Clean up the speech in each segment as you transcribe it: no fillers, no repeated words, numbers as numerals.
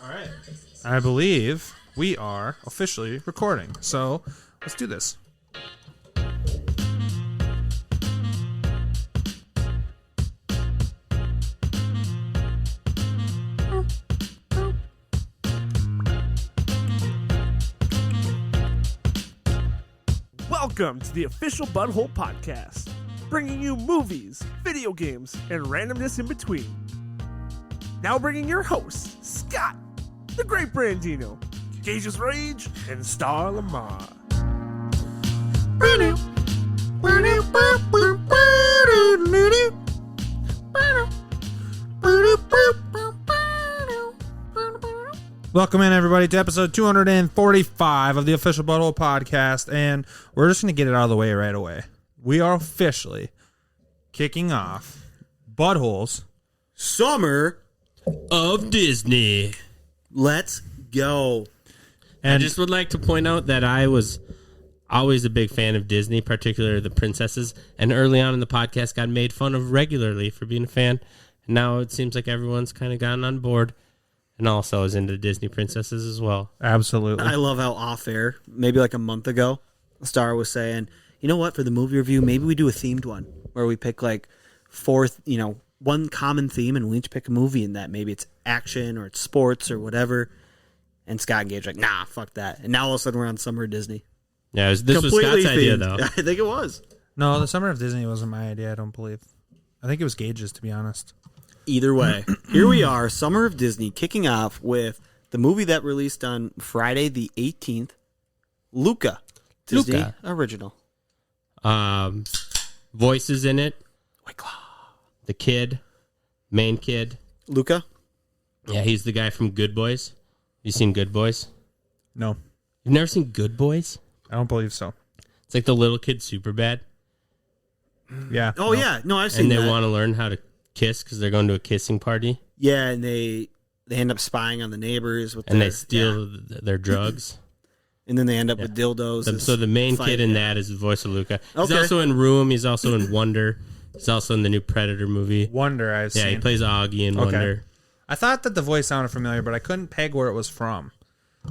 All right. I believe we are officially recording. So let's do this. Welcome to the official Butthole Podcast, bringing you movies, video games, and randomness in between. Now bringing your hosts, Scott, the Great Brandino, Gage's Rage, and Star Lamar. Welcome in, everybody, to episode 245 of the official Butthole Podcast, and we're just going to get it out of the way right away. We are officially kicking off Butthole's Summer of Disney. Let's go. And I just would like to point out that I was always a big fan of Disney, particularly the princesses, and early on in the podcast got made fun of regularly for being a fan. And now it seems like everyone's kind of gotten on board and also is into Disney princesses as well. absolutely. I love how off air, maybe like a month ago, Star was saying, you know what, for the movie review, maybe we do a themed one where we pick like one common theme and we each pick a movie in that. Maybe it's action or it's sports or whatever. And Scott and Gage are like, nah, fuck that. And now all of a sudden we're on Summer of Disney. Yeah, this was Scott's idea, though. I think it was. No, the Summer of Disney wasn't my idea, I don't believe. I think it was Gage's, to be honest. Either way, here we are, Summer of Disney, kicking off with the movie that released on Friday the 18th, Luca. Disney Luca. original. Voices in it. White Claw. The kid. Main kid. Luca? Yeah, he's the guy from Good Boys. You seen Good Boys? No, You've never seen Good Boys? I don't believe so. It's like the little kid Superbad. Yeah. Oh, no. yeah. No, I've seen And that. they want to learn how to kiss because they're going to a kissing party. Yeah, and they end up spying on the neighbors with And their, they steal yeah. their drugs. And then they end up with dildos. So the main kid in that is the voice of Luca. He's also in Room. He's also in Wonder. He's also in the new Predator movie. Wonder, I've seen. Yeah, he plays Augie in Wonder. I thought that the voice sounded familiar, but I couldn't peg where it was from.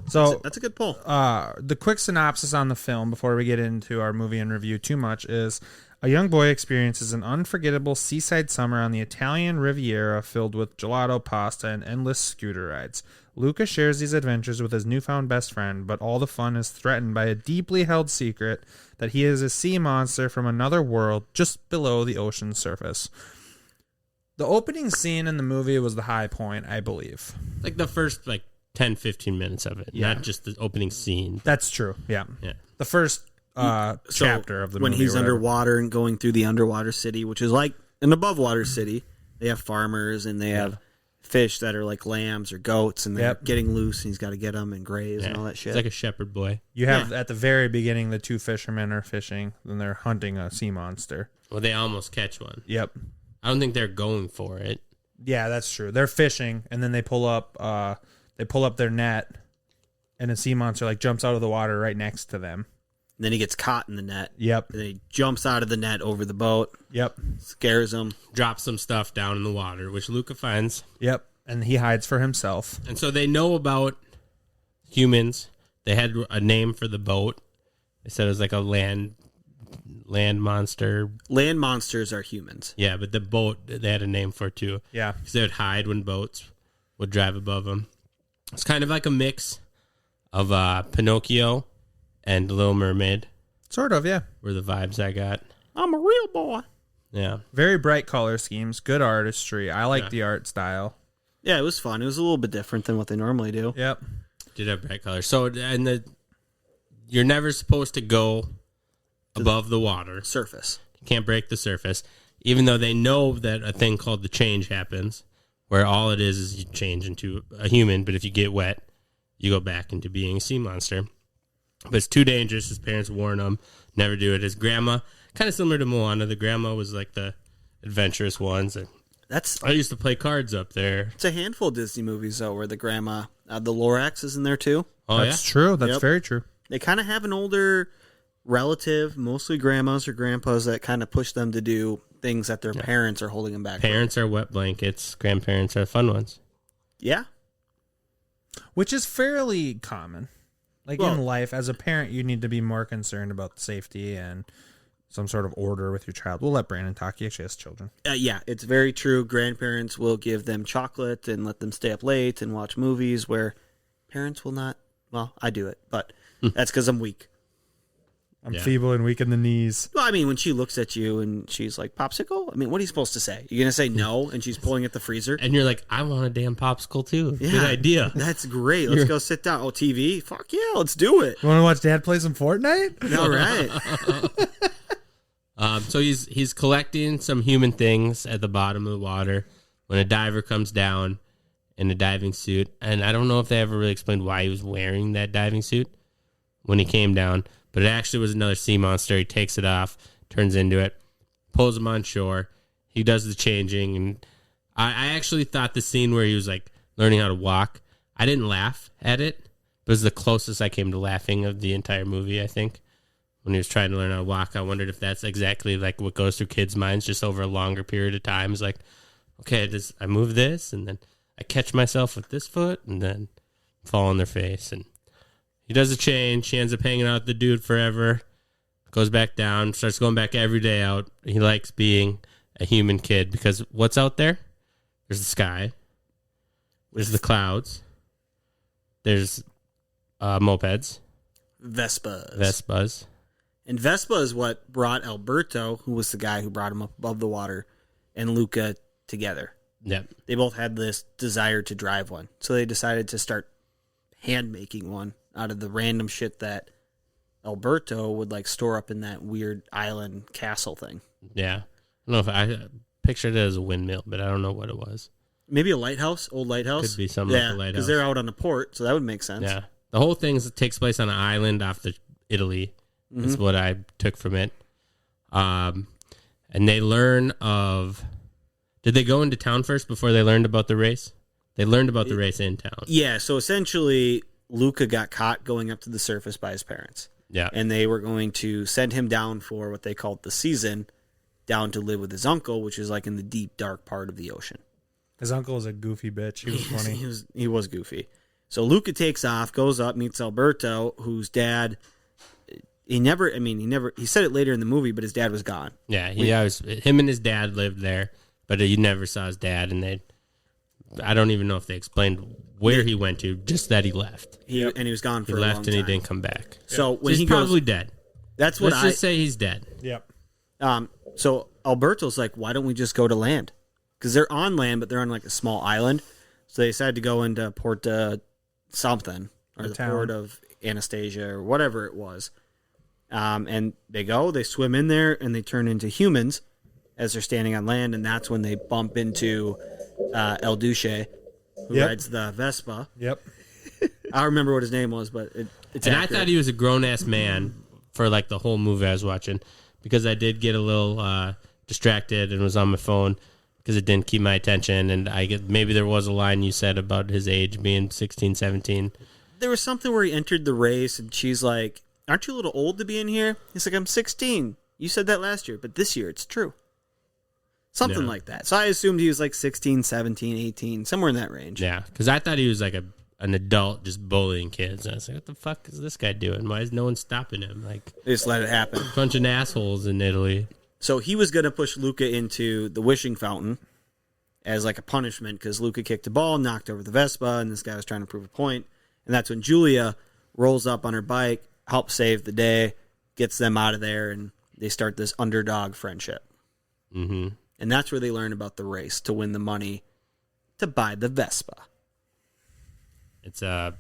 So That's a good pull. the quick synopsis on the film before we get into our movie and review too much is a young boy experiences an unforgettable seaside summer on the Italian Riviera filled with gelato, pasta, and endless scooter rides. Luca shares these adventures with his newfound best friend, but all the fun is threatened by a deeply held secret that he is a sea monster from another world just below the ocean's surface. The opening scene in the movie was the high point, I believe. Like the first 10, 15 minutes of it. Yeah. Not just the opening scene. That's true, yeah. Yeah. The first chapter of the when movie. he's underwater and going through the underwater city, which is like an above water city. They have farmers and they have fish that are like lambs or goats, and they're getting loose, and he's got to get them and graze and all that shit. It's like a shepherd boy. You have at the very beginning the two fishermen are fishing, and they're hunting a sea monster. Well, they almost catch one. Yep. I don't think they're going for it. Yeah, that's true. They're fishing, and then they pull up their net, and a sea monster jumps out of the water right next to them. And then he gets caught in the net. Yep. And then he jumps out of the net over the boat. Yep. Scares him. Drops some stuff down in the water, which Luca finds. Yep. And he hides for himself. And so they know about humans. They had a name for the boat. They said it was like a land monster. Land monsters are humans. Yeah, but the boat, they had a name for it too. Yeah. Because they would hide when boats would drive above them. It's kind of like a mix of Pinocchio and Little Mermaid. Sort of, yeah. Were the vibes I got. I'm a real boy. Yeah. Very bright color schemes, good artistry. I like the art style. Yeah, it was fun. It was a little bit different than what they normally do. Yep. Did have bright colors. So, you're never supposed to go above the water. Surface. You can't break the surface. Even though they know that a thing called the change happens, where all it is you change into a human, but if you get wet, you go back into being a sea monster. But it's too dangerous. His parents warn him, never do it. His grandma, kind of similar to Moana, the grandma was like the adventurous ones. I used to play cards up there. It's a handful of Disney movies, though, where the grandma, the Lorax is in there, too. Oh, That's true. That's very true. They kind of have an older relative, mostly grandmas or grandpas, that kind of push them to do things that their parents are holding them back Parents are wet blankets. Grandparents are fun ones. Yeah. Which is fairly common. Like Well- in life, as a parent, you need to be more concerned about safety and some sort of order with your child. We'll let Brandon talk. He actually has children. Yeah, it's very true. Grandparents will give them chocolate and let them stay up late and watch movies where parents will not. Well, I do it, but that's because I'm weak. I'm feeble and weak in the knees. Well, I mean, when she looks at you and she's like, popsicle? I mean, what are you supposed to say? You're going to say no, and she's pulling at the freezer? And you're like, I want a damn popsicle too. Yeah, Good idea. That's great. Let's go sit down. Oh, TV? Fuck yeah, let's do it. You want to watch Dad play some Fortnite? All right. So he's collecting some human things at the bottom of the water when a diver comes down in a diving suit. And I don't know if they ever really explained why he was wearing that diving suit when he came down, but it actually was another sea monster. He takes it off, turns into it, pulls him on shore. He does the changing, and I actually thought the scene where he was like learning how to walk, I didn't laugh at it, but it was the closest I came to laughing of the entire movie, I think. When he was trying to learn how to walk, I wondered if that's exactly like what goes through kids' minds just over a longer period of time. It's like, okay, I move this, and then I catch myself with this foot, and then fall on their face. And he does a change. He ends up hanging out with the dude forever, goes back down, starts going back every day out. He likes being a human kid because what's out there? There's the sky. There's the clouds. There's mopeds. Vespas. And Vespa is what brought Alberto, who was the guy who brought him up above the water, and Luca together. Yep. They both had this desire to drive one. So they decided to start hand making one out of the random shit that Alberto would like store up in that weird island castle thing. Yeah. I don't know if I pictured it as a windmill, but I don't know what it was. Maybe a lighthouse, old lighthouse. Could be something like a lighthouse. Because they're out on the port, so that would make sense. Yeah. The whole thing takes place on an island off the Italy. Is what I took from it. And they learn of... Did they go into town first before they learned about the race? They learned about the race in town. Yeah, so essentially, Luca got caught going up to the surface by his parents. Yeah. And they were going to send him down for what they called the season, down to live with his uncle, which is like in the deep, dark part of the ocean. His uncle was a goofy bitch. He was funny. He was goofy. So Luca takes off, goes up, meets Alberto, whose dad... He said it later in the movie, but his dad was gone. Yeah, him and his dad lived there, but he never saw his dad, and I don't even know if they explained where he went to, just that he left. And he was gone for a long time. He left and he didn't come back. So when he's probably dead. That's what Let's just say he's dead. Yep. So Alberto's like, why don't we just go to land? Because they're on land, but they're on like a small island. So they decided to go into Port something, or the port of Anastasia, or whatever it was. And they swim in there, and they turn into humans as they're standing on land, and that's when they bump into El Duce, who rides the Vespa. Yep. I don't remember what his name was, but it's And accurate. I thought he was a grown-ass man for like the whole movie I was watching, because I did get a little distracted and was on my phone because it didn't keep my attention, and maybe there was a line you said about his age being 16, 17. There was something where he entered the race, and she's like, aren't you a little old to be in here? He's like, I'm 16. You said that last year, but this year it's true. Something like that. So I assumed he was like 16, 17, 18, somewhere in that range. Yeah, because I thought he was like an adult just bullying kids. And I was like, what the fuck is this guy doing? Why is no one stopping him? Like, They just let it happen. bunch of assholes in Italy. So he was going to push Luca into the wishing fountain as like a punishment because Luca kicked a ball, knocked over the Vespa, and this guy was trying to prove a point. And that's when Julia rolls up on her bike, helps save the day, gets them out of there, and they start this underdog friendship. Mm-hmm. And that's where they learn about the race to win the money to buy the Vespa. It's a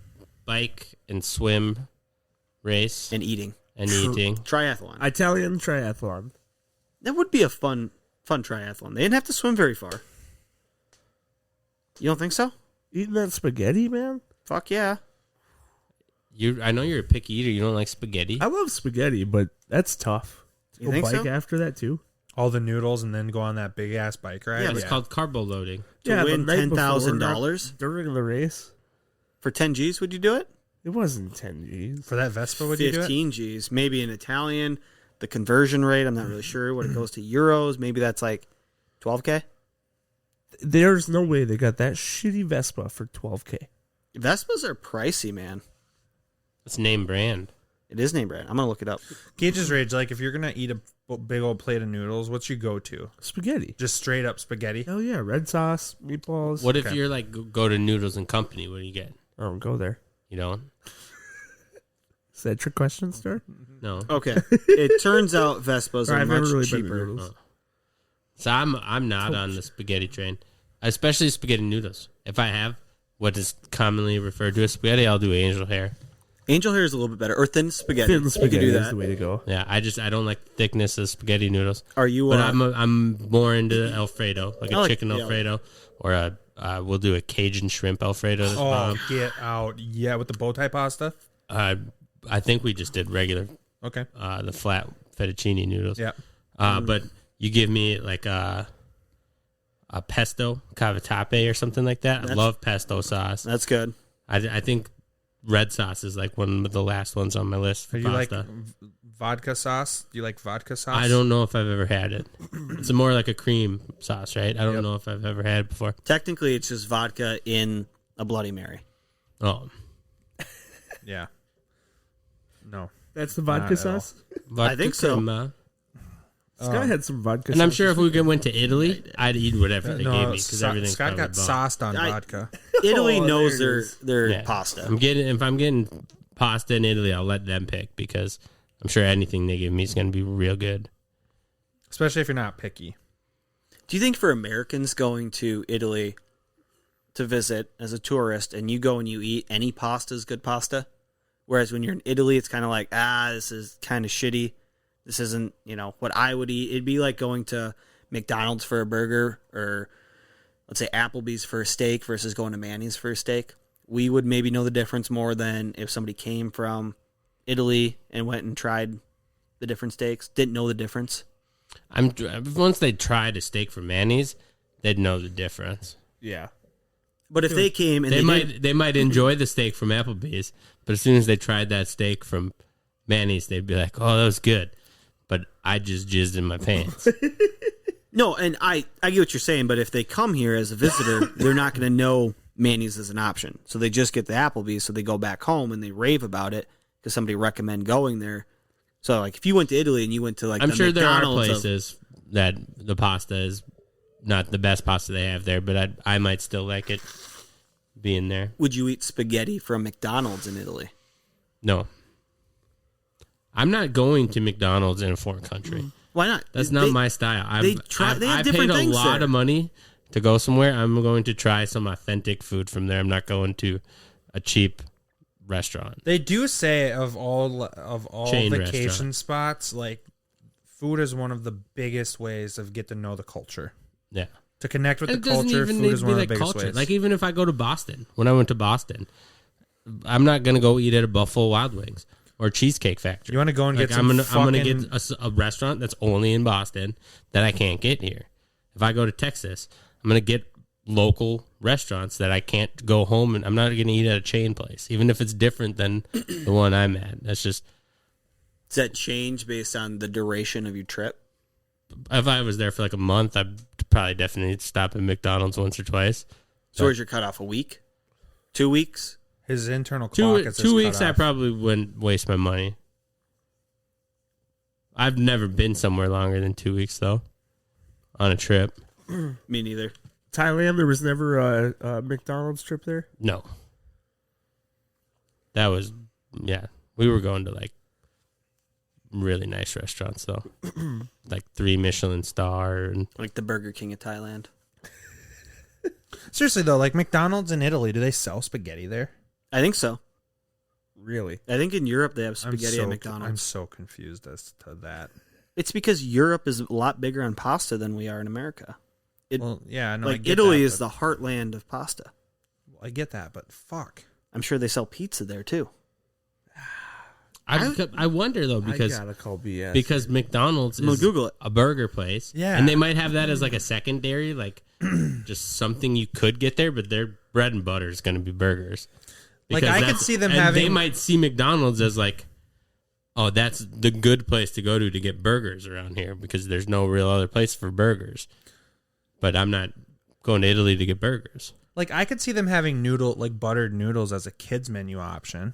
bike and swim race And eating. and eating. Triathlon. Italian triathlon. That would be a fun triathlon. They didn't have to swim very far. You don't think so? Eating that spaghetti, man? Fuck yeah. I know you're a picky eater. You don't like spaghetti. I love spaghetti, but that's tough. You Go think bike so? after that, too? All the noodles and then go on that big ass bike ride. Yeah, It's called carbo loading. To the win night before, $10,000 during the race. for 10 G's, would you do it? It wasn't 10 G's. For that Vespa, would you do it? 15 G's. Maybe in Italian. The conversion rate, I'm not really sure. When it goes to euros, maybe that's like 12K. There's no way they got that shitty Vespa for $12K. Vespas are pricey, man. It's name brand. It is name brand. I'm gonna look it up. Gage's Rage, like if you're gonna eat a big old plate of noodles, what's your go-to? Spaghetti. Just straight up spaghetti. Hell yeah, red sauce, meatballs. What if you're like go to Noodles and Company? What do you get? I don't go there. You don't? Is that a trick question, sir? No. Okay. It turns out Vespas are I've never much really been to cheaper. Noodles. So I'm not on the spaghetti train, especially spaghetti noodles. If I have what is commonly referred to as spaghetti, I'll do angel hair. Angel hair is a little bit better, or thin spaghetti. Thin spaghetti you can do is that. the way to go. Yeah, I don't like the thickness of spaghetti noodles. Are you? But I'm more into Alfredo, like I a like- chicken yeah. Alfredo, or we'll do a Cajun shrimp Alfredo. That's Oh, bomb. get out. Yeah, with the bow tie pasta. I think we just did regular, Okay. the flat fettuccine noodles. Yeah. But you give me like a pesto cavatappi or something like that. I love pesto sauce. That's good. I think red sauce is like one of the last ones on my list for Do you like pasta. vodka sauce? Do you like vodka sauce? I don't know if I've ever had it. It's more like a cream sauce, right? I don't Yep. know if I've ever had it before. Technically, it's just vodka in a Bloody Mary. Oh, Yeah. No. That's the Not vodka at all. sauce? vodka think so. cream, Scott had some vodka and I'm sauce sure this if we went to Italy, I'd eat whatever they gave No, me because everything's Scott covered got bomb. sauced on I- vodka. Italy Oh, knows there it their Yeah. pasta. If I'm getting pasta in Italy, I'll let them pick because I'm sure anything they give me is going to be real good. Especially if you're not picky. Do you think for Americans going to Italy to visit as a tourist and you go and you eat any pasta is good pasta? Whereas when you're in Italy, it's kind of like, this is kind of shitty. This isn't, what I would eat. It'd be like going to McDonald's for a burger or let's say Applebee's for a steak versus going to Manny's for a steak. We would maybe know the difference more than if somebody came from Italy and went and tried the different steaks, didn't know the difference. Once they tried a steak from Manny's, they'd know the difference. Yeah. But if they came and They might enjoy the steak from Applebee's, but as soon as they tried that steak from Manny's, they'd be like, "Oh, that was good," but I just jizzed in my pants. No, and I get what you're saying, but if they come here as a visitor, they're not going to know Manny's is an option. So they just get the Applebee's, so they go back home and they rave about it because somebody recommend going there. So, like, if you went to Italy and you went to, like, I'm the sure there are McDonald's places that the pasta is not the best pasta they have there, but I might still like it being there. would you eat spaghetti from McDonald's in Italy? No. I'm not going to McDonald's in a foreign country. Why not? That's not my style. they I've have paid different a things lot there. of money to go somewhere. I'm going to try some authentic food from there. I'm not going to a cheap restaurant. They do say of all Chain vacation restaurant. spots, like food is one of the biggest ways of get to know the culture. Yeah. To connect with It the doesn't culture, even food need is to be one of like the biggest culture. ways. Like even if I go to Boston, when I went to Boston, I'm not going to go eat at a Buffalo Wild Wings or Cheesecake Factory. You wanna go and Like, get some I'm gonna fucking- get a restaurant that's only in Boston that I can't get here. If I go to Texas, I'm going to get local restaurants that I can't go home and I'm not going to eat at a chain place, even if it's different than the one I'm at. That's just, Does that change based on the duration of your trip? if I was there for like a month, I'd probably definitely stop at McDonald's once or twice. So where's your cutoff? A week? 2 weeks? His internal clock is Two weeks, I probably wouldn't waste my money. I've never been somewhere longer than 2 weeks though, on a trip. Me neither. Thailand, there was never a McDonald's trip there? No, that was we were going to like really nice restaurants though, like 3 Michelin star and Like the Burger King of Thailand. Seriously though, like McDonald's in Italy, do they sell spaghetti there? I think so. Really? I think in Europe they have spaghetti at I'm McDonald's. so confused as to that. It's because Europe is a lot bigger on pasta than we are in America. Well, yeah, no, I Like get Italy that, is but- the heartland of pasta. I get that, but fuck. I'm sure they sell pizza there too. I wonder though I because gotta call BS. because McDonald's I'm gonna is Google it. a burger place, Yeah. and they might have that as like a secondary, like just something you could get there, but their bread and butter is going to be burgers. Like, Because I could that's- see them and having- They might see McDonald's as like, oh, that's the good place to go to get burgers around here because there's no real other place for burgers. But I'm not going to Italy to get burgers. Like, I could see them having buttered noodles as a kid's menu option.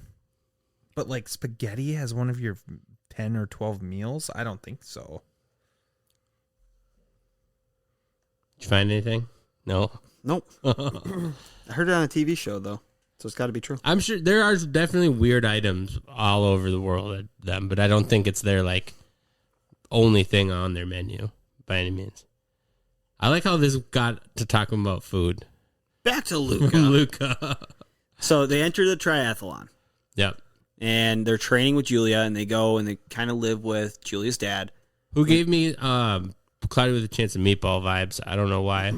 But, like, spaghetti as one of your 10 or 12 meals? I don't think so. Did you find anything? No. Nope. I heard it on a TV show, though. So it's got to be true. I'm sure there are definitely weird items all over the world at them, but I don't think it's their, like, only thing on their menu by any means. I like how this got to talking about food. Back to Luca. Luca. So they enter the triathlon. Yep. And they're training with Julia, and they go and they kind of live with Julia's dad. Who gave me Cloudy with a Chance of Meatball vibes. I don't know why.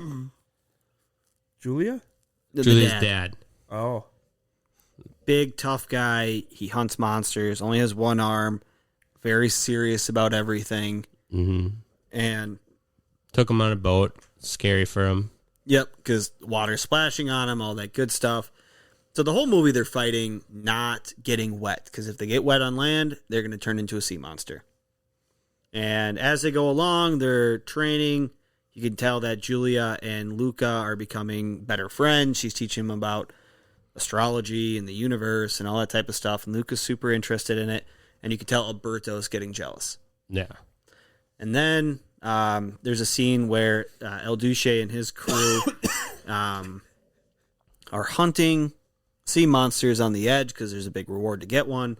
Julia? Julia's dad. Oh. Big, tough guy. He hunts monsters, only has one arm, very serious about everything. Mm-hmm. And took him on a boat. Scary for him. Yep, because water splashing on him, all that good stuff. So the whole movie, they're fighting not getting wet, because if they get wet on land, they're going to turn into a sea monster. And as they go along, they're training. You can tell that Julia and Luca are becoming better friends. She's teaching him about astrology and the universe and all that type of stuff. And Luca's super interested in it. And you can tell Alberto's getting jealous. Yeah. And then there's a scene where El Duce and his crew are hunting sea monsters on the edge because there's a big reward to get one.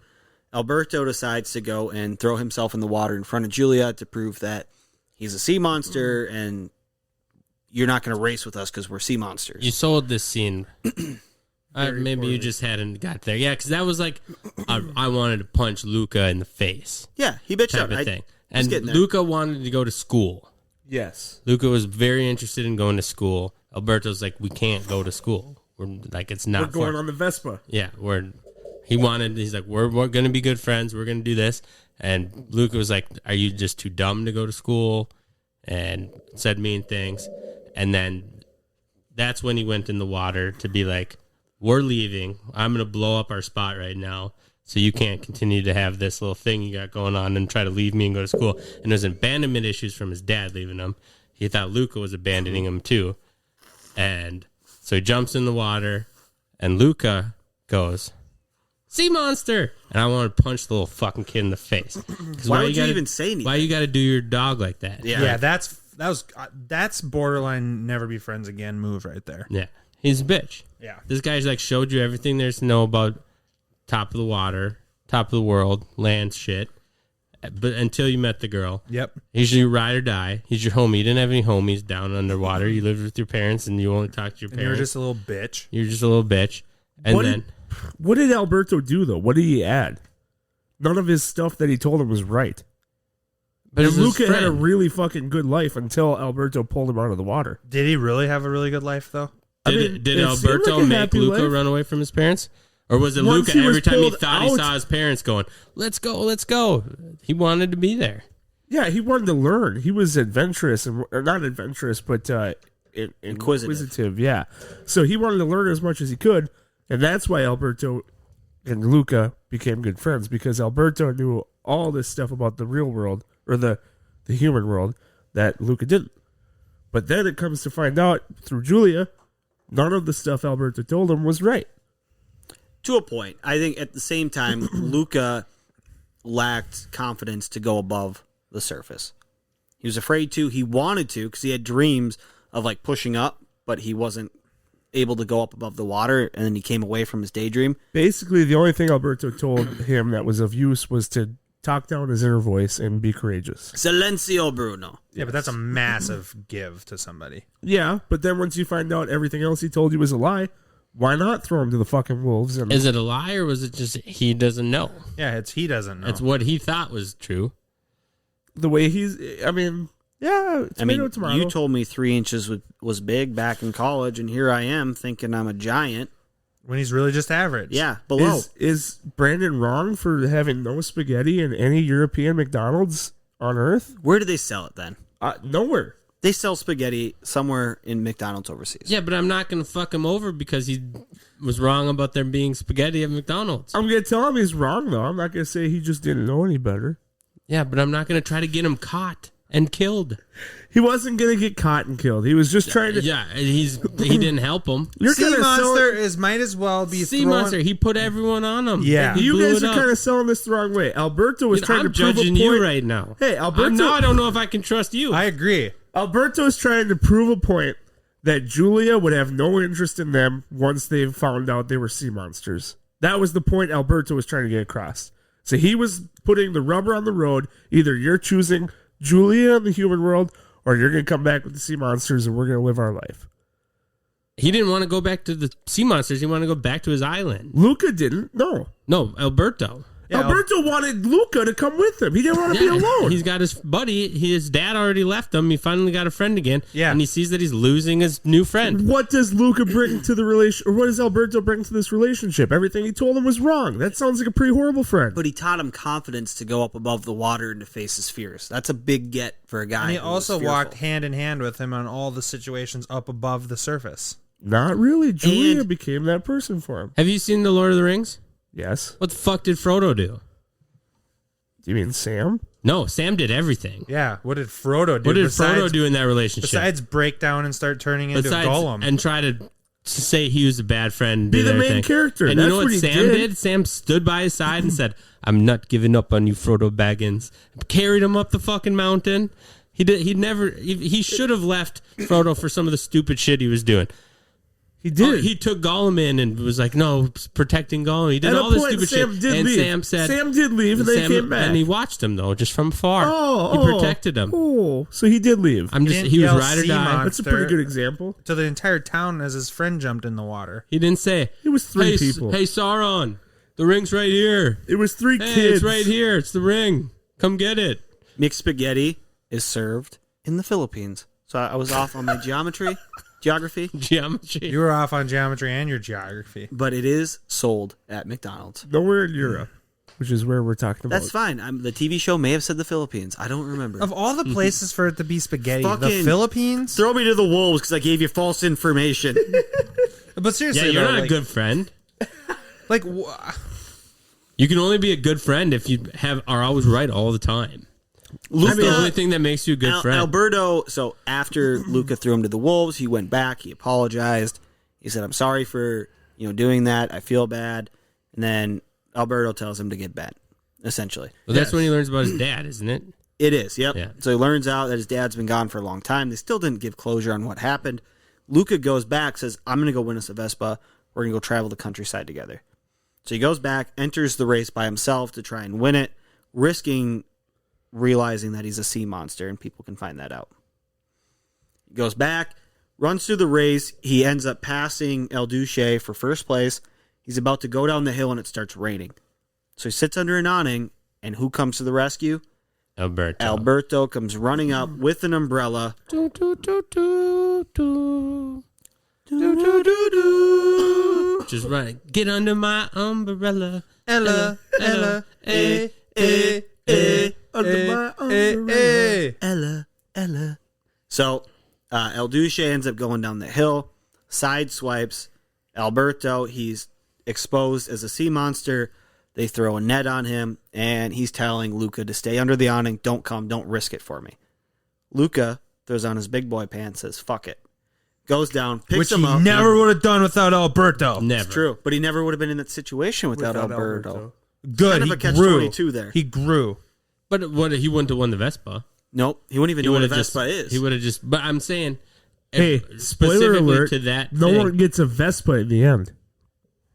Alberto decides to go and throw himself in the water in front of Julia to prove that he's a sea monster and you're not going to race with us because we're sea monsters. You sold this scene. Maybe poorly. you just hadn't got there. Yeah, because that was like, I wanted to punch Luca in the face. Yeah, he bitched Type out. of thing. was And getting there. Luca wanted to go to school. Yes. Luca was very interested in going to school. Alberto's like, we can't go to school. We're like, it's not We're going fun. on the Vespa. Yeah, he's like, we're going to be good friends. We're going to do this. And Luca was like, are you just too dumb to go to school? And said mean things. And then that's when he went in the water to be like, we're leaving. I'm going to blow up our spot right now. So you can't continue to have this little thing you got going on and try to leave me and go to school. And there's abandonment issues from his dad leaving him. He thought Luca was abandoning him too. And so he jumps in the water and Luca goes, sea monster! And I want to punch the little fucking kid in the face. Why would you even say anything? Why you got to do your dog like that? Yeah, that's borderline never be friends again move right there. Yeah. He's a bitch. Yeah. This guy's like showed you everything there's to know about top of the water, top of the world, land shit. But until you met the girl. Yep. He's your ride or die. He's your homie. You didn't have any homies down underwater. You lived with your parents and you only talked to your And parents. you were just a little bitch. You're just a little bitch. And What did Alberto do, though? What did he add? None of his stuff that he told him was right. but And it's his Luca had a friend. really fucking good life until Alberto pulled him out of the water. Did he really have a really good life though? Did it seemed Alberto like a make happy Luca life. run away from his parents? Or was it Once Luca he was every time he pulled thought he out- saw his parents going, let's go, let's go? He wanted to be there. Yeah, he wanted to learn. He was adventurous, or not adventurous, but Inquisitive. Yeah. So he wanted to learn as much as he could, and that's why Alberto and Luca became good friends, because Alberto knew all this stuff about the real world, or the human world, that Luca didn't. But then it comes to find out through Julia, none of the stuff Alberto told him was right. To a point. I think at the same time, Luca lacked confidence to go above the surface. He was afraid to. He wanted to because he had dreams of like pushing up, but he wasn't able to go up above the water, and then he came away from his daydream. Basically, the only thing Alberto told him that was of use was to talk down his inner voice and be courageous. Silencio, Bruno. Yeah, but that's a massive give to somebody. Yeah, but then once you find out everything else he told you was a lie, why not throw him to the fucking wolves? And Is it a lie or was it just he doesn't know? Yeah, he doesn't know. It's what he thought was true. the way he's, I mean, yeah, tomato. You told me 3 inches was big back in college, and here I am thinking I'm a giant. when he's really just average. Yeah, below. Is Brandon wrong for having no spaghetti in any European McDonald's on Earth? Where do they sell it then? Nowhere. They sell spaghetti somewhere in McDonald's overseas. Yeah, but I'm not going to fuck him over because he was wrong about there being spaghetti at McDonald's. I'm going to tell him he's wrong, though. I'm not going to say he just didn't know any better. Yeah, but I'm not going to try to get him caught. and killed. He wasn't going to get caught and killed. He was just trying to. Yeah, he didn't help him. Sea Monster might as well be Sea Monster. He put everyone on him. Yeah. You guys are kind of selling this the wrong way. Alberto was trying to prove a point. I'm judging you right now. Hey, Alberto. Now I don't know if I can trust you. I agree. Alberto is trying to prove a point that Julia would have no interest in them once they found out they were sea monsters. That was the point Alberto was trying to get across. So he was putting the rubber on the road. Either you're choosing Julia in the human world, or you're going to come back with the sea monsters and we're going to live our life. He didn't want to go back to the sea monsters. He wanted to go back to his island. Luca didn't. No, Alberto. Yeah, Alberto wanted Luca to come with him. He didn't want to be alone. He's got his buddy. His dad already left him. He finally got a friend again. Yeah. And he sees that he's losing his new friend. What does Luca bring to the relation, or what does Alberto bring to this relationship? Everything he told him was wrong. That sounds like a pretty horrible friend. But he taught him confidence to go up above the water and to face his fears. That's a big get for a guy. And he who also was fearful. walked hand in hand with him on all the situations up above the surface. Not really. Julia And- became that person for him. Have you seen The Lord of the Rings? Yes. What the fuck did Frodo do? Do you mean Sam? No, Sam did everything. Yeah. What did Frodo do? What did Frodo do in that relationship? Besides break down and start turning into Gollum. And try to say he was a bad friend. Be did the main everything. character. And That's you know what what he Sam did. did? Sam stood by his side and said, "I'm not giving up on you, Frodo Baggins." Carried him up the fucking mountain. He should have left Frodo for some of the stupid shit he was doing. He did. He took Gollum in and was like, "No, protecting Gollum." He did At a all this point, stupid Sam shit. did And leave. Sam said, Sam did leave, and then he came back. And he watched him though, just from afar. Oh, he protected him. Oh, so he did leave. I'm just. didn't He was yell ride or sea die. monster. That's a pretty good example. To the entire town as his friend jumped in the water. He didn't say. It was three hey, people. Hey, Sauron, the ring's right here. It was three Hey, kids. it's right here. It's the ring. Come get it. Mixed spaghetti is served in the Philippines. So I was off on my geography, Geometry. You were off on geometry and your geography. but it is sold at McDonald's. Nowhere in Europe, which is where we're talking about. That's fine. The TV show may have said the Philippines. I don't remember. Of all the places for it to be spaghetti, the Fucking- Philippines? Throw me to the wolves because I gave you false information. But Yeah, seriously, you're though, not like, a good friend. Like, You can only be a good friend if you are always right all the time. That's the only thing that makes you a good friend. Alberto, so after Luca threw him to the wolves, he went back, he apologized. He said, "I'm sorry for, doing that. I feel bad." And then Alberto tells him to get bent, essentially. Well, that's when he learns about his dad, isn't it? It is, yep. Yeah. So he learns out that his dad's been gone for a long time. They still didn't give closure on what happened. Luca goes back, says, "I'm going to go win us a Vespa. We're going to go travel the countryside together." So he goes back, enters the race by himself to try and win it, risking realizing that he's a sea monster, and people can find that out. He goes back, runs through the race. He ends up passing El Duce for first place. He's about to go down the hill, and it starts raining. So he sits under an awning, and who comes to the rescue? Alberto. Alberto comes running up with an umbrella. Do, do, do, do, do. Just running. Get under my umbrella. Ella, eh, Under my umbrella. Ella. So El Duce ends up going down the hill, sideswipes Alberto. He's exposed as a sea monster. They throw a net on him, and he's telling Luca to stay under the awning. Don't risk it for me. Luca throws on his big boy pants, says, "Fuck it." Goes down, picks which him he up. never would have done without Alberto. Never. It's true, but he never would have been in that situation without Alberto. Good, Kind of he a catch grew. 22 there. He grew. But he wouldn't have won the Vespa. Nope, he wouldn't even He know what a would have Vespa is. He would have just. But I'm saying, Hey, spoiler specifically alert, to that. no thing, one gets a Vespa in the end.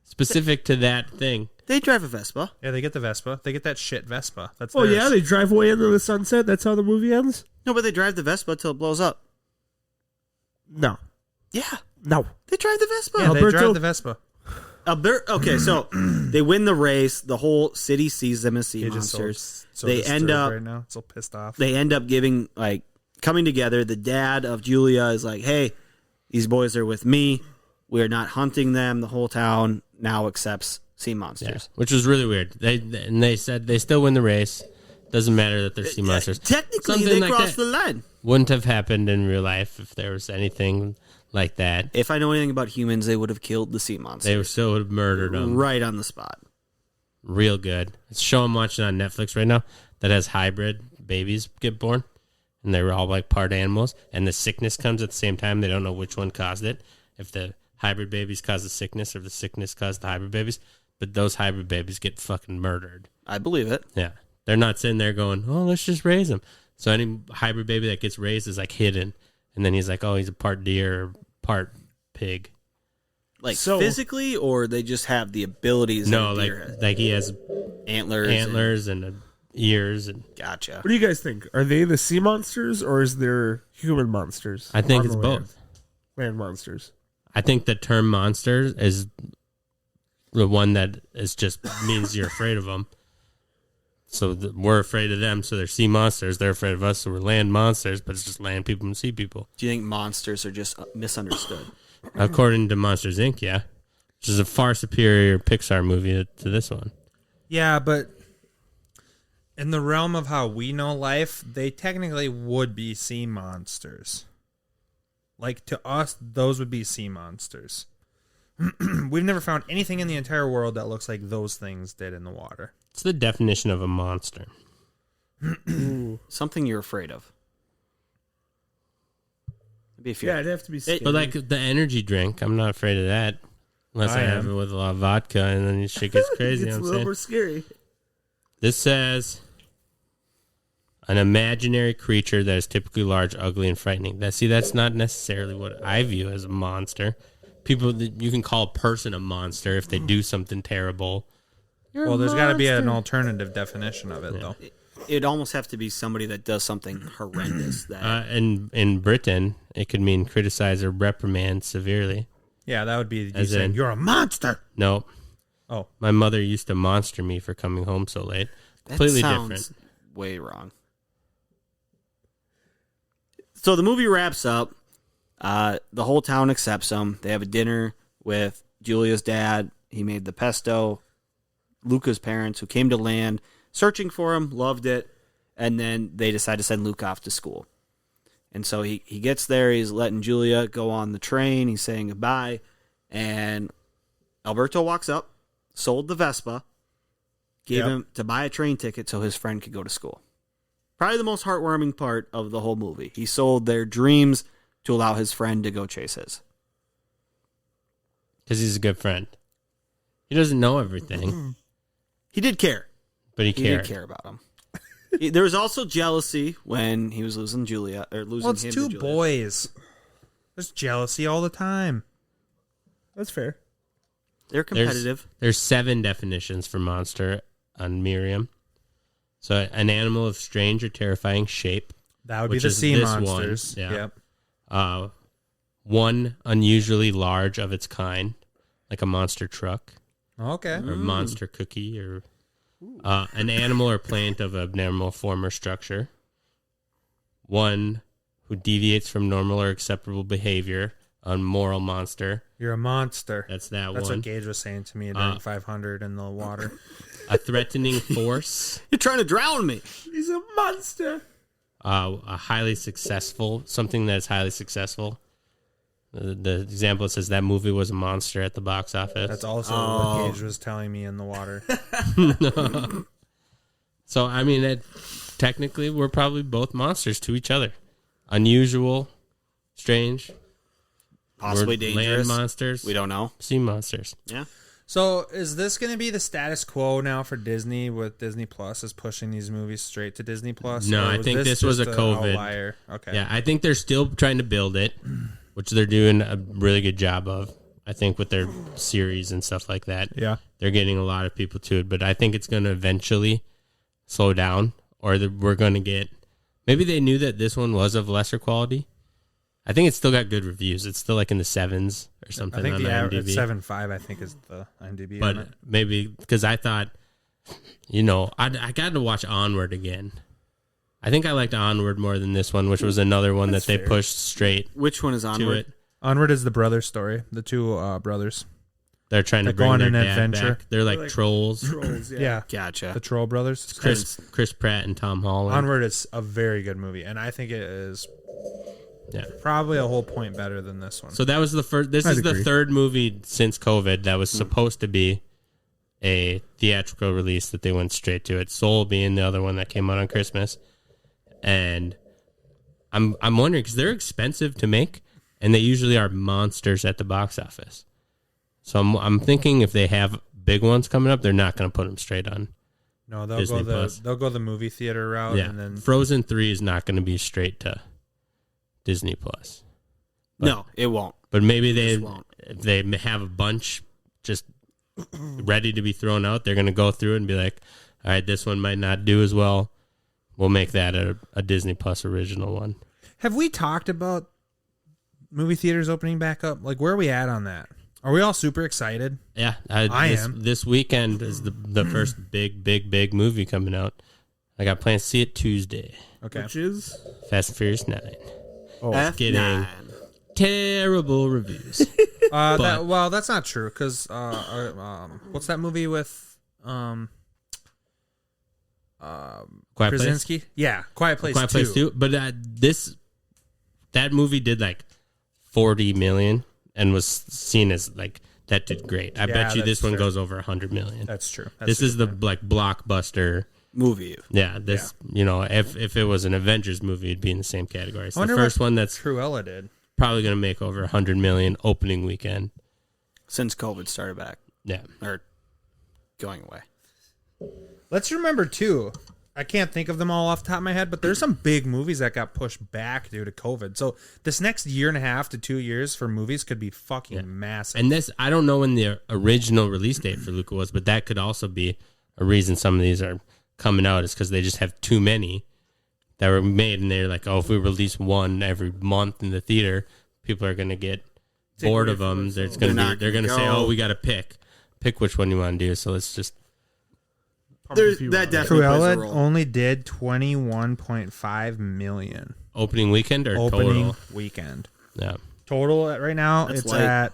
specific to that thing. They drive a Vespa. Yeah, they get the Vespa. They get that shit Vespa. That's Oh, theirs. yeah, they drive away into the sunset. That's how the movie ends? No, but they drive the Vespa till it blows up. No. Yeah, No. they drive the Vespa. Yeah, they Alberto- drive the Vespa. Okay, so they win the race. The whole city sees them as sea You're just monsters. so They disturbed end up right now. So pissed off. they end up coming together. The dad of Julia is like, "Hey, these boys are with me. We are not hunting them." The whole town now accepts sea Yeah, monsters. which was really weird. They said they still win the race. Doesn't matter that they're sea monsters. Technically, Something they like crossed that the line. wouldn't have happened in real life if there was anything like that. If I know anything about humans, they would have killed the sea They monsters still would have murdered them. right on the spot. Real good. It's a show I'm watching on Netflix right now that has hybrid babies get born. and they were all like part animals, and the sickness comes at the same time. They don't know which one caused it. If the hybrid babies cause the sickness, or the sickness caused the hybrid babies. But those hybrid babies get fucking murdered. I believe it. Yeah. They're not sitting there going, oh, let's just raise them. So any hybrid baby that gets raised is like hidden. And then he's like, oh, he's a part deer or part pig. Like So- physically, or they just have the abilities? No, that a deer has? like he has antlers. and ears. And Gotcha. What do you guys think? Are they the sea monsters or is there human monsters? I think on it's the land? both. Land monsters. I think the term monster is the one that is just means you're afraid of them. So we're afraid of them, so they're sea monsters. They're afraid of us, so we're land monsters, but it's just land people and sea people. Do you think monsters are just misunderstood? According to Monsters, Inc., yeah. Which is a far superior Pixar movie to this one. Yeah, but in the realm of how we know life, they technically would be sea monsters. Like, to us, those would be sea monsters. We've never found anything in the entire world that looks like those things did in the water. It's the definition of a monster. Something you're afraid of. Maybe if you're, Yeah, it'd have to be scary. But like the energy drink, I'm not afraid of that. Unless I have it with a lot of vodka and then shit gets crazy. it's You a know what little I'm more saying? scary. This says an imaginary creature that is typically large, ugly, and frightening. That's not necessarily what I view as a monster. People, you can call a person a monster if they do something terrible. Well, there's got to be an alternative definition of it, though. it'd almost have to be somebody that does something horrendous. That In Britain, it could mean criticize or reprimand severely. Yeah, that would be you As saying, in- you're a monster. No, Oh, my mother used to monster me for coming home so late. that Completely sounds different. way wrong. So the movie wraps up. The whole town accepts them. They have a dinner with Julia's dad. He made the pesto. Luca's parents, who came to land, searching for him, loved it, and then they decide to send Luca off to school. And so he gets there. He's letting Julia go on the train. He's saying goodbye, and Alberto walks up, sold the Vespa, gave him to buy a train ticket so his friend could go to school. Probably the most heartwarming part of the whole movie. He sold their dreams to allow his friend to go chase his. Because he's a good friend. He doesn't know everything, He did care. but he He cared. did care about him. There was also jealousy when he was losing Julia, or losing well, it's him two to Julia. boys. There's jealousy all the time. That's fair. They're competitive. There's 7 definitions for monster on Miriam. So an animal of strange or terrifying shape. That would be Which the is sea this one, monsters. yeah. Yep. One unusually large of its kind, like a monster truck Okay. or a monster cookie, or an animal or plant of abnormal form or structure. One who deviates from normal or acceptable behavior, a moral monster. You're a monster. That's That's one. what Gage was saying to me during 500 in the water. A threatening force. You're trying to drown me. He's a monster. A highly successful, something that's highly successful. The example says that movie was a monster at the box office. That's also what Gage was telling me in the water. So, I mean, technically, we're probably both monsters to each other. Unusual, strange, Possibly we're dangerous. land monsters, We don't know. sea monsters. Yeah. So is this going to be the status quo now for Disney, with Disney Plus is pushing these movies straight to Disney Plus? No, Or I think this was just a an COVID. outlier? Okay. Yeah, I think they're still trying to build it, which they're doing a really good job of. I think with their series and stuff like that. Yeah. They're getting a lot of people to it, but I think it's going to eventually slow down, or we're going to get. Maybe they knew that this one was of lesser quality. I think it's still got good reviews. It's still like in the 7s or something I think on the IMDb. average 7.5, I think, is the IMDb. on But it. maybe because I thought, I got to watch Onward again. I think I liked Onward more than this one, which was another one that they pushed straight Which one is to Onward? it. Onward is the brother story. The two brothers. They're trying to Like bring go on their an dad adventure. back. They're like trolls. Trolls, Yeah. Gotcha. The Troll Brothers. Chris Pratt and Tom Holland. Onward is a very good movie, and I think it is Yeah. probably a whole point better than this one. So that was the first. This I'd is the agree. third movie since COVID that was supposed to be a theatrical release that they went straight to it. Soul being the other one that came out on Christmas, and I'm wondering because they're expensive to make, and they usually are monsters at the box office. So I'm thinking if they have big ones coming up, they're not going to put them straight on. No, they'll Disney go Plus. they'll go the movie theater route, Yeah, and then Frozen 3 is not going to be straight to Disney Plus. No, it won't. But maybe Just won't. if they have a bunch just ready to be thrown out, they're going to go through it and be like, all right, this one might not do as well. We'll make that a Disney Plus original one. Have we talked about movie theaters opening back up? Like, where are we at on that? Are we all super excited? Yeah, I this, am. This weekend is the first big movie coming out. I got plans to see it Tuesday. Okay. Which is Fast and Furious 9. oh, F9. Getting terrible reviews. That's not true because what's that movie with Quiet Place. Krasinski? Yeah, Quiet Place Quiet 2. Place 2. But that movie did like 40 million and was seen as like that did great. I bet you this that's one fair. goes over 100 million. That's true. This is the like blockbuster. Movie. Yeah, if it was an Avengers movie, it'd be in the same category. It's the wonder first what one that's Cruella did. probably going to make over 100 million opening weekend. Since COVID started back. Yeah. Or going away. Let's remember too. I can't think of them all off the top of my head, but there's some big movies that got pushed back due to COVID. So this next year and a half to 2 years for movies could be fucking massive. And this, I don't know when the original release date for Luca was, but that could also be a reason some of these are coming out is because they just have too many that were made, and they're like, oh, if we release one every month in the theater, people are going to get bored of them. They're going to say, oh, we got to pick which one you want to do. So let's just. That definitely plays a Cruella role. only did 21.5 million Opening weekend or opening total? weekend. Yeah. Total right now, That's it's light. at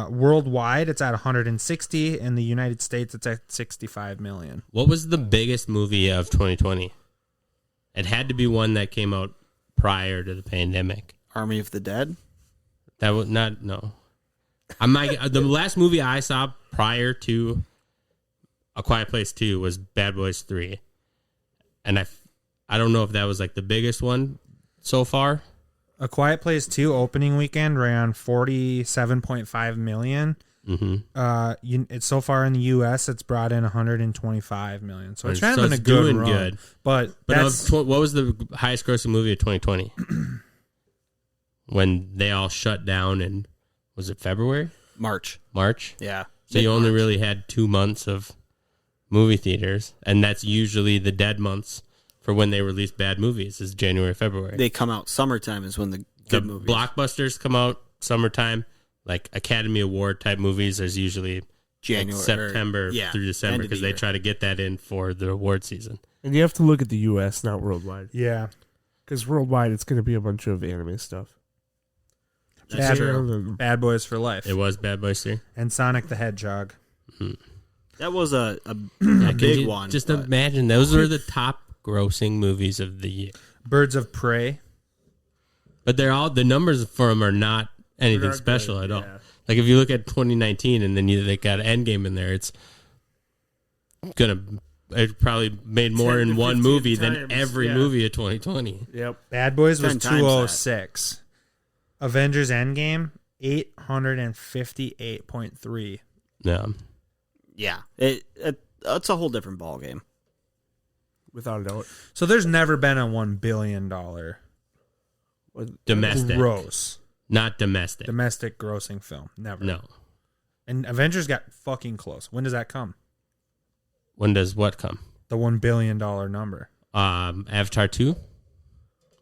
worldwide, it's at 160. In the United States, it's at 65 million. What was the biggest movie of 2020? It had to be one that came out prior to the pandemic. Army of the Dead. That was not, no. The last movie I saw prior to A Quiet Place 2 was Bad Boys 3. And I don't know if that was like the biggest one so far. A Quiet Place 2 opening weekend ran 47.5 million. Mm-hmm. It's so far in the U.S. it's brought in 125 million. So it's kind So of been it's a good doing run. good. But that's, what was the highest grossing movie of 2020? When they all shut down in, was it February? March. Yeah. So you only really had 2 months of movie theaters, and that's usually the dead months for when they release bad movies is January, February. They come out summertime is when the good movies. Blockbusters come out summertime, like Academy Award type movies. There's usually January, September through December end of because the they year. try to get that in for the award season. and you have to look at the U.S., not worldwide, yeah. because worldwide it's going to be a bunch of anime stuff. Bad, true. Bad Boys for Life. It was Bad Boys 3. And Sonic the Hedgehog. That was a Can big you one. Just but imagine those were the top grossing movies of the year. Birds of Prey. But they're all the numbers for them are not anything They're not special good, at all. yeah. Like if you look at 2019 and then they got Endgame in there, it probably made more 10 in to one 15 movie than times, every yeah. movie of 2020. Yep. Bad Boys was 10 times that. 206. Avengers Endgame 858.3. Yeah. yeah, it's a whole different ball game. Without a doubt. So there's never been a $1 billion Domestic. gross Not domestic. domestic grossing film. Never. No. And Avengers got fucking close. When does that come? When does what come? The $1 billion number. Avatar 2?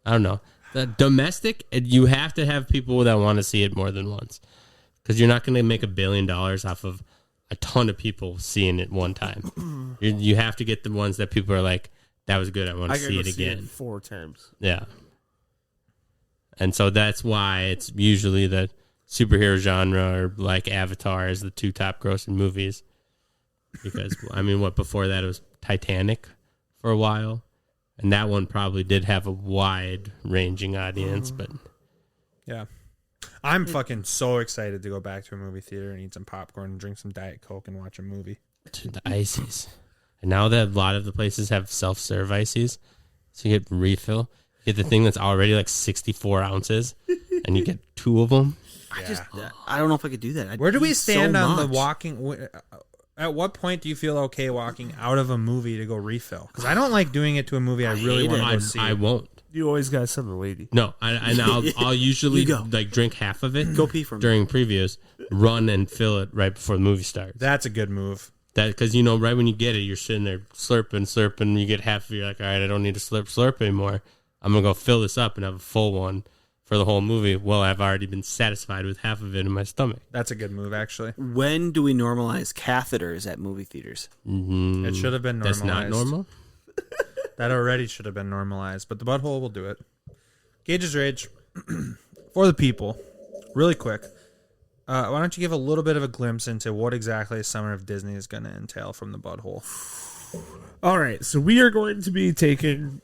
I don't know. The domestic, you have to have people that want to see it more than once. Because you're not going to make $1 billion off of a ton of people seeing it one time. You have to get the ones that people are like, that was good, I want to I see gotta it again. 4 times. Yeah. And so that's why it's usually the superhero genre or like Avatar is the 2 top grossing movies. Because, I mean, before that it was Titanic for a while. And that one probably did have a wide ranging audience, but Yeah. I'm fucking so excited to go back to a movie theater and eat some popcorn and drink some Diet Coke and watch a movie. to the ices. And now that a lot of the places have self-serve ices, so you get refill. Get the thing that's already like 64 ounces, and you get 2 of them. I don't know if I could do that. Where do we stand on the walking? At what point do you feel okay walking out of a movie to go refill? Because I don't like doing it to a movie I really want to go see. I won't. You always got send the lady. No, I'll usually like drink half of it. Go pee for me. During previews, run and fill it right before the movie starts. That's a good move. That because right when you get it, you're sitting there slurping. You get half of it, you're like, all right, I don't need to slurp anymore. I'm gonna go fill this up and have a full one for the whole movie. Well, I've already been satisfied with half of it in my stomach. That's a good move, actually. When do we normalize catheters at movie theaters? Mm-hmm. It should have been normalized. That's not normal. That already should have been normalized, but the butthole will do it. Gage's Rage, for the people, really quick. Why don't you give a little bit of a glimpse into what exactly Summer of Disney is going to entail from the butthole? All right, so we are going to be taking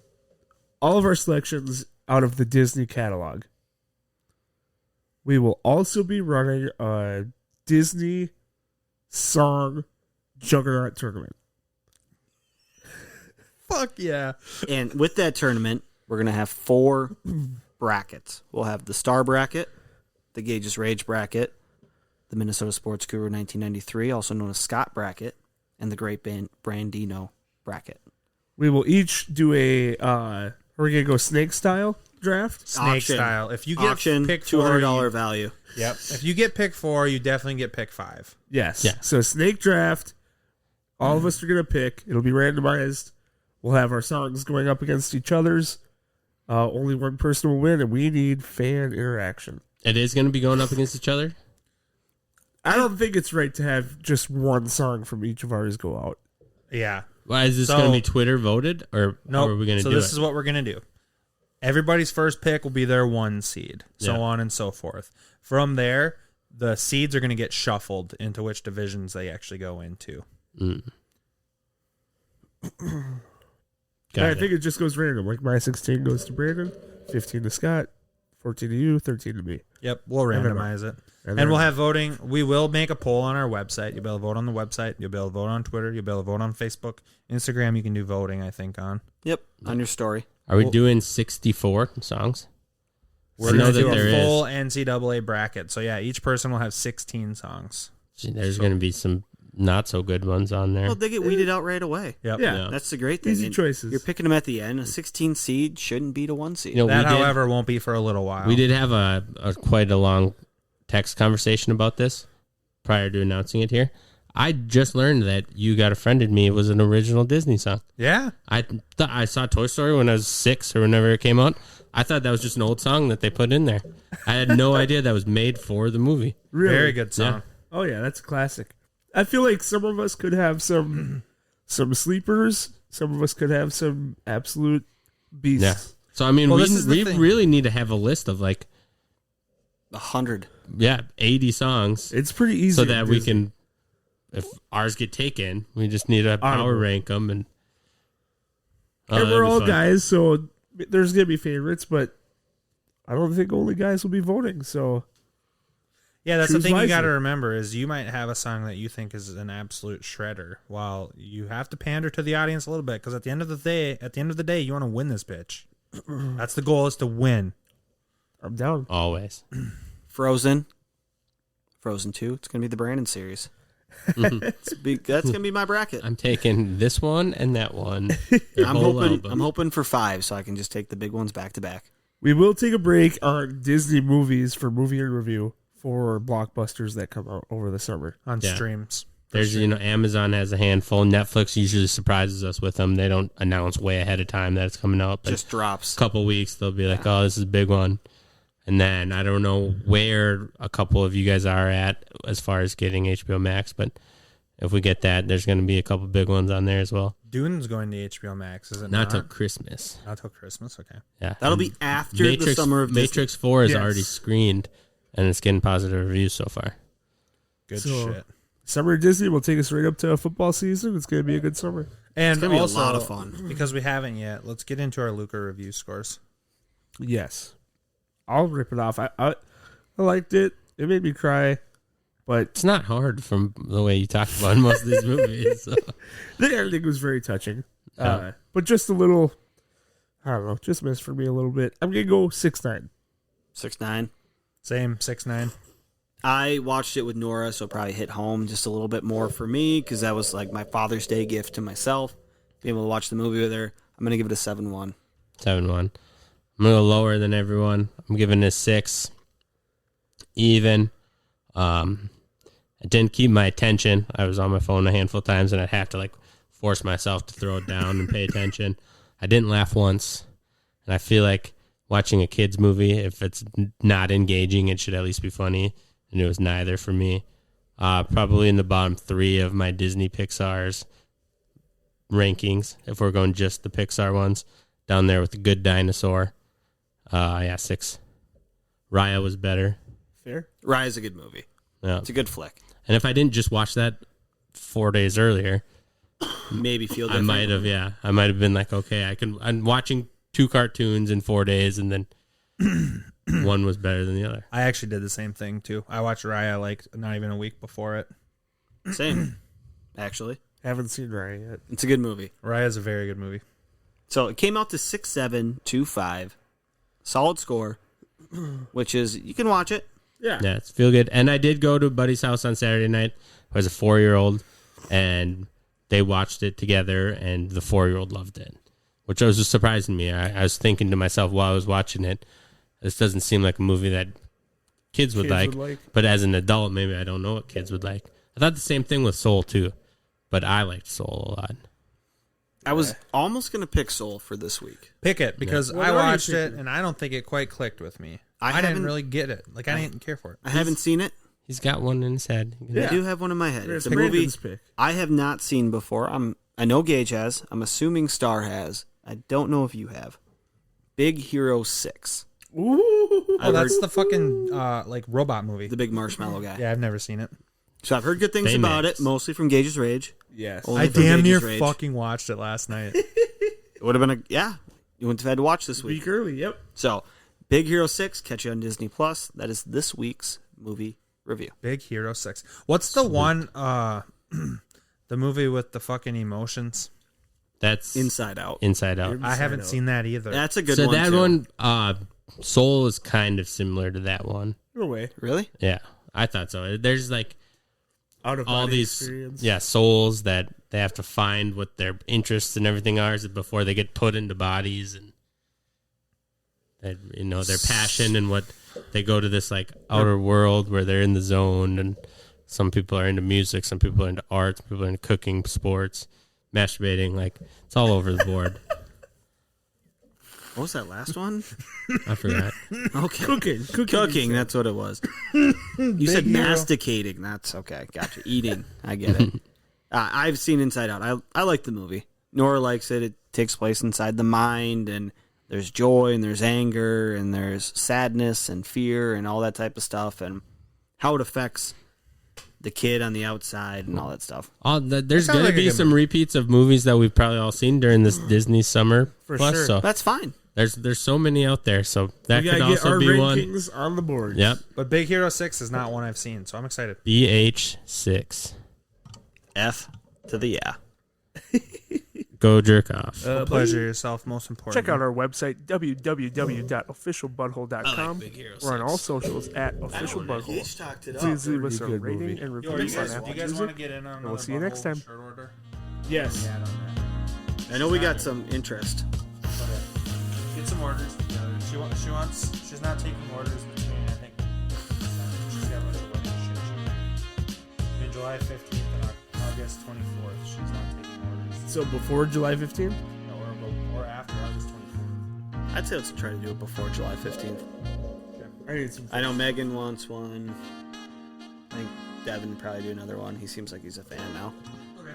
all of our selections out of the Disney catalog. We will also be running a Disney song Juggernaut tournament. Fuck yeah. And with that tournament, we're going to have 4 brackets. We'll have the Star bracket, the Gage's Rage bracket, the Minnesota Sports Guru 1993, also known as Scott bracket, and the Great Brandino bracket. We will each do a, we're going to go snake style draft. Snake Auction. style. If you get Auction, pick 4, $200 value. Yep. If you get pick 4, you definitely get pick 5. Yes. Yeah. So snake draft, all of us are going to pick. It'll be randomized. We'll have our songs going up against each other's. Only one person will win, and we need fan interaction. It is going to be going up against each other. I don't think it's right to have just one song from each of ours go out. Yeah. Why is this So- going to be Twitter voted, or No. how are we going to So do this it? is what we're going to do. Everybody's first pick will be their 1 seed, so Yeah. on and so forth. From there, the seeds are going to get shuffled into which divisions they actually go into. And I Got think it. it just goes random. Like my 16 goes to Brandon, 15 to Scott, 14 to you, 13 to me. Yep, we'll then- randomize it. and And then- we'll have voting. We will make a poll on our website. You'll be able to vote on the website. You'll be able to vote on Twitter. You'll be able to vote on Facebook. Instagram, you can do voting, I think, on. Yep, on your story. Are we doing 64 songs? We're I know going to that do there a is. full NCAA bracket. So, yeah, each person will have 16 songs. There's going to be some not so good ones on there. Well, they get weeded out right away. Yep. Yeah. Yeah. That's the great thing. Easy And choices. You're picking them at the end. A 16 seed shouldn't beat a 1 seed. You know, That, we did, however, won't be for a little while. we did have a quite a long text conversation about this prior to announcing it here. I just learned that You Got a Friend in Me was an original Disney song. Yeah. I saw Toy Story when I was 6 or whenever it came out. I thought that was just an old song that they put in there. I had no idea that was made for the movie. Really? Very good song. Oh yeah, that's a classic. I feel like some of us could have some sleepers. Some of us could have some absolute beasts. Yeah. So I mean, Well, this is the we thing. really need to have a list of 100. 80 songs It's pretty easy. so at that we Disney. can, if ours get taken, we just need to power Honorable. rank them and. And that'd we're be all fun. guys, so there's gonna be favorites, but I don't think only guys will be voting. So Yeah, that's the Choose thing you wisely. got to remember is you might have a song that you think is an absolute shredder, while you have to pander to the audience a little bit because at the end of the day, you want to win this bitch. That's the goal, is to win. I'm down. Always. Frozen 2. It's going to be the Brandon series. That's going to be my bracket. I'm taking this one and that one. Their I'm whole hoping album. I'm hoping for 5 so I can just take the big ones back to back. We will take a break on Disney movies for movie and review for blockbusters that come out over the summer. On Yeah. streams. There's, Amazon has a handful. Netflix usually surprises us with them. They don't announce way ahead of time that it's coming out. But Just drops. a couple weeks, they'll be like, oh, this is a big one. And then I don't know where a couple of you guys are at as far as getting HBO Max, but if we get that, there's going to be a couple big ones on there as well. Dune's going to HBO Max, is it Not not? till Christmas. Not till Christmas, okay. Yeah. That'll And be after the summer of Matrix 4 is Yes. already screened, and it's getting positive reviews so far. Good So- shit. Summer of Disney will take us right up to football season. It's going to be a good summer. And It's gonna be also, a lot of fun. because we haven't yet, let's get into our Luca review scores. Yes, I'll rip it off. I liked it. It made me cry, but It's not hard from the way you talk about most of these movies. So. the ending was very touching. Yeah. But just a little, I don't know, just missed for me a little bit. I'm gonna go 6-9. 6-9. Same 6-9. I watched it with Nora, so it probably hit home just a little bit more for me because that was like my Father's Day gift to myself. Being able to watch the movie with her. I'm going to give it a 7-1. 7-1. I'm going to go lower than everyone. I'm giving it 6. Even. I didn't keep my attention. I was on my phone a handful of times, and I'd have to like force myself to throw it down and pay attention. I didn't laugh once, and I feel like watching a kid's movie, if it's not engaging, it should at least be funny. And it was neither for me. Probably in the bottom 3 of my Disney Pixar's rankings, if we're going just the Pixar ones. Down there with The Good Dinosaur. 6. Raya was better. Fair. Raya's a good movie. Yeah. It's a good flick. And if I didn't just watch that 4 days earlier, Maybe feel I different. might have been like, okay, I'm watching 2 cartoons in 4 days, and then one was better than the other. I actually did the same thing too. I watched Raya like not even a week before it. Same, actually. Haven't seen Raya yet. It's a good movie. Raya's a very good movie. So it came out to 6.725. Solid score, which is, you can watch it. Yeah. Yeah, it's feel good. And I did go to a buddy's house on Saturday night. I was a 4-year-old, and they watched it together, and the 4-year-old loved it, which was just surprising me. I was thinking to myself while I was watching it, this doesn't seem like a movie that kids would like. But as an adult, maybe I don't know what kids would like. I thought the same thing with Soul, too. But I liked Soul a lot. I was almost going to pick Soul for this week. Pick it because What I are you watched it picking? and I don't think it quite clicked with me. I I didn't haven't- really get it. Like I didn't care for it. I haven't seen it. He's got one in his head. I do have one in my head. It's a movie Brandon's pick. I have not seen before. I know Gage has. I'm assuming Star has. I don't know if you have. Big Hero 6. Ooh. Oh, that's the fucking like robot movie. The big marshmallow guy. Yeah, I've never seen it. So I've heard good things Baymax. about it, mostly from Gage's Rage. Yes. Only I from damn near Gage's Rage. fucking watched it last night. It would have been you wouldn't have had to watch this week. Week early, yep. So, Big Hero 6, catch you on Disney Plus. That is this week's movie review. Big Hero 6. What's the one the movie with the fucking emotions? That's Inside Out. Inside Out. I haven't seen that either. That's a good So one. that too. one, Soul is kind of similar to that one. No way. Really? Yeah, I thought so. There's like Out of all body these experience. souls that they have to find what their interests and everything are before they get put into bodies, and that, their passion and what they go to this like outer world where they're in the zone. And some people are into music, some people are into art, some people are into cooking, sports, masturbating. Like it's all over the board. What was that last one? I forgot. Okay. Cooking. That's what it was. You said Hero. masticating. That's okay. Gotcha. Eating. I get it. I've seen Inside Out. I like the movie. Nora likes it. It takes place inside the mind, and there's joy, and there's anger, and there's sadness, and fear, and all that type of stuff, and how it affects the kid on the outside, and all that stuff. There's sounds going like to a be good some repeats of movies that we've probably all seen during this Disney summer. For plus, sure. So That's fine. there's so many out there. So that We could gotta get also our be one. rankings on the board. Yep. But Big Hero 6 is not one I've seen, so I'm excited. BH6. F to the yeah. Go jerk off. Pleasure yourself, most important. Check out our website, www.officialbutthole.com. We're on all socials at officialbutthole. Please leave us a Good rating movie. and Yo, review do you on guys, Apple do you guys want to Music. get in on we'll see you next time. Shirt order? Yes. Yeah, on that. I know we got some interest. Get some orders together. She's not taking orders between, I think, she's got like a wedding shit. Between July 15th and August 24th, she's not taking orders. So before July 15th? Or after August 24th. I'd say let's try to do it before July 15th. I need some. I know Megan wants one. I think Devin would probably do another one. He seems like he's a fan now. Okay.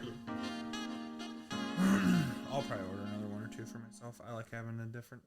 I'll probably order another one or two for myself. I like having a different